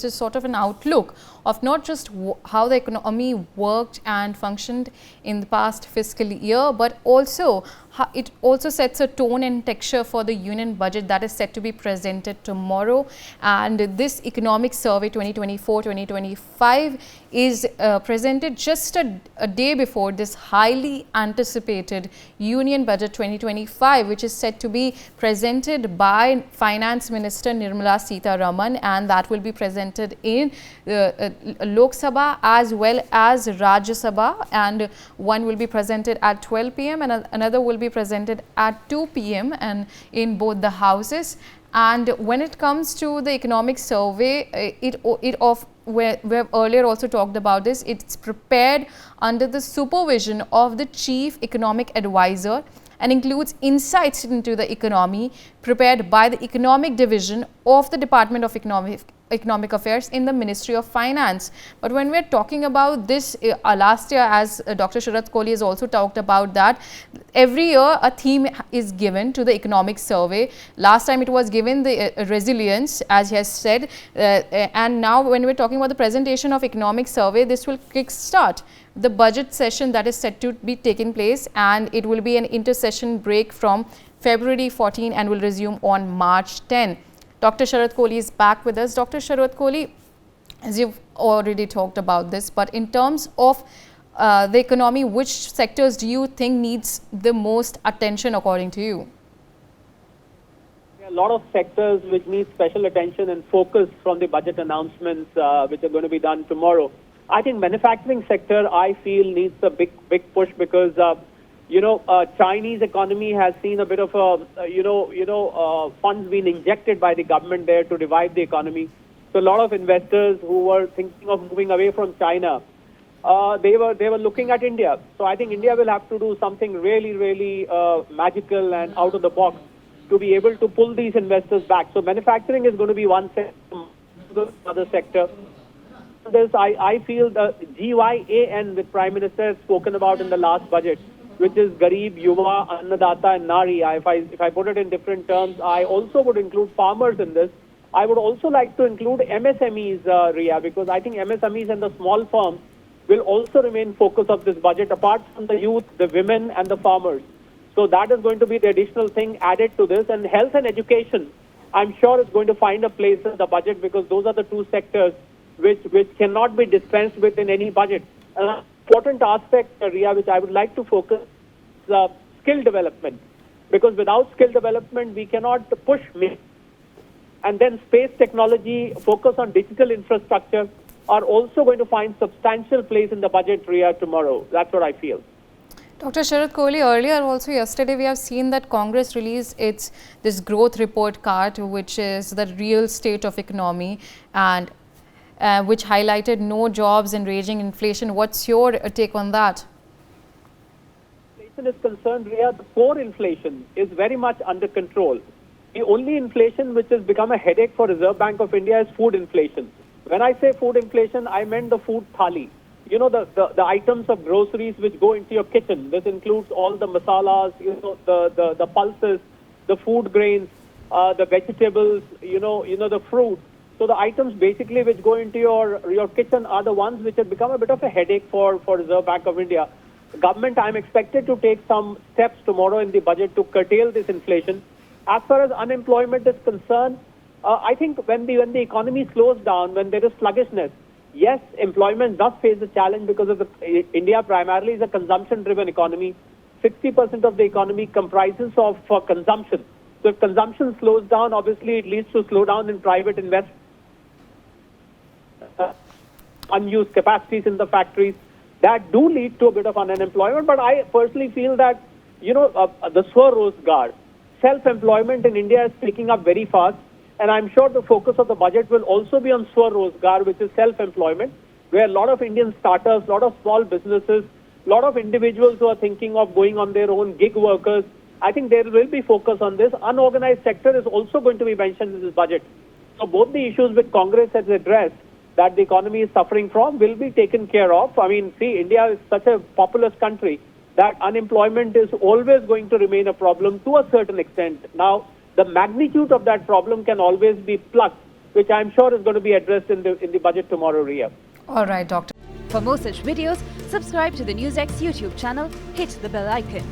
is sort of an outlook of not just how the economy worked and functioned in the past fiscal year, but also how it also sets a tone and texture for the union budget that is set to be presented tomorrow. And this economic survey 2024-2025 is presented just a day before this highly anticipated union budget 2025, which is set to be presented by Finance Minister Nirmala Sitharaman, and that will be presented in Lok Sabha as well as Rajya Sabha, and one will be presented at 12 p.m. and another will be presented at 2 p.m. and in both the houses. And when it comes to the economic survey, we have earlier also talked about this. It's prepared under the supervision of the Chief Economic Advisor and includes insights into the economy prepared by the Economic Division of the Department of Economic Affairs in the Ministry of Finance. But when we're talking about this, last year, as Dr. Sharath Kohli has also talked about, that every year a theme is given to the economic survey. Last time it was given the resilience, as he has said, and now when we're talking about the presentation of economic survey, this will kickstart the budget session that is set to be taking place, and it will be an intersession break from February 14 and will resume on March 10. Dr. Sharath Kohli is back with us. Dr. Sharath Kohli, as you've already talked about this, but in terms of the economy, which sectors do you think needs the most attention according to you? A lot of sectors which need special attention and focus from the budget announcements which are going to be done tomorrow. I think manufacturing sector, I feel, needs a big push because Chinese economy has seen a bit of funds being injected by the government there to revive the economy. So a lot of investors who were thinking of moving away from China, they were looking at India. So I think India will have to do something really magical and out of the box to be able to pull these investors back. So manufacturing is going to be one sector, the other sector. I feel the GYAN that Prime Minister has spoken about in the last budget, which is Garib, Yuva, Annadata and Nari. If I put it in different terms, I also would include farmers in this. I would also like to include MSMEs, Ria, because I think MSMEs and the small firms will also remain focus of this budget, apart from the youth, the women and the farmers. So that is going to be the additional thing added to this. And health and education, I'm sure is going to find a place in the budget, because those are the two sectors which cannot be dispensed with in any budget. An important aspect, Ria, which I would like to focus is skill development, because without skill development we cannot push me. And then space technology, focus on digital infrastructure are also going to find substantial place in the budget, Ria, tomorrow. That's what I feel. Dr. Sharath Kohli, earlier also yesterday we have seen that Congress released this growth report card, which is the real state of economy, and which highlighted no jobs and raging inflation. What's your take on that? Inflation is concerned, Ria, the core inflation is very much under control. The only inflation which has become a headache for Reserve Bank of India is food inflation. When I say food inflation, I meant the food thali. You know, the items of groceries which go into your kitchen. This includes all the masalas, the pulses, the food grains, the vegetables, the fruit. So the items basically which go into your kitchen are the ones which have become a bit of a headache for Reserve Bank of India. The government, I'm expected to take some steps tomorrow in the budget to curtail this inflation. As far as unemployment is concerned, I think when the economy slows down, when there is sluggishness, yes, employment does face a challenge, because of India primarily is a consumption-driven economy. 60% of the economy comprises of consumption. So if consumption slows down, obviously it leads to slowdown in private investment. Unused capacities in the factories that do lead to a bit of unemployment. But I personally feel that the Swarozgar, self-employment in India is picking up very fast, and I'm sure the focus of the budget will also be on Swarozgar, which is self-employment, where a lot of Indian startups, a lot of small businesses, a lot of individuals who are thinking of going on their own, gig workers, I think there will be focus on this. Unorganized sector is also going to be mentioned in this budget. So both the issues which Congress has addressed that the economy is suffering from will be taken care of. I mean, see, India is such a populous country that unemployment is always going to remain a problem to a certain extent. Now, the magnitude of that problem can always be plucked which I'm sure is going to be addressed in the budget tomorrow, Ria. All right, Doctor. For more such videos, subscribe to the Newsx YouTube channel, hit the bell icon.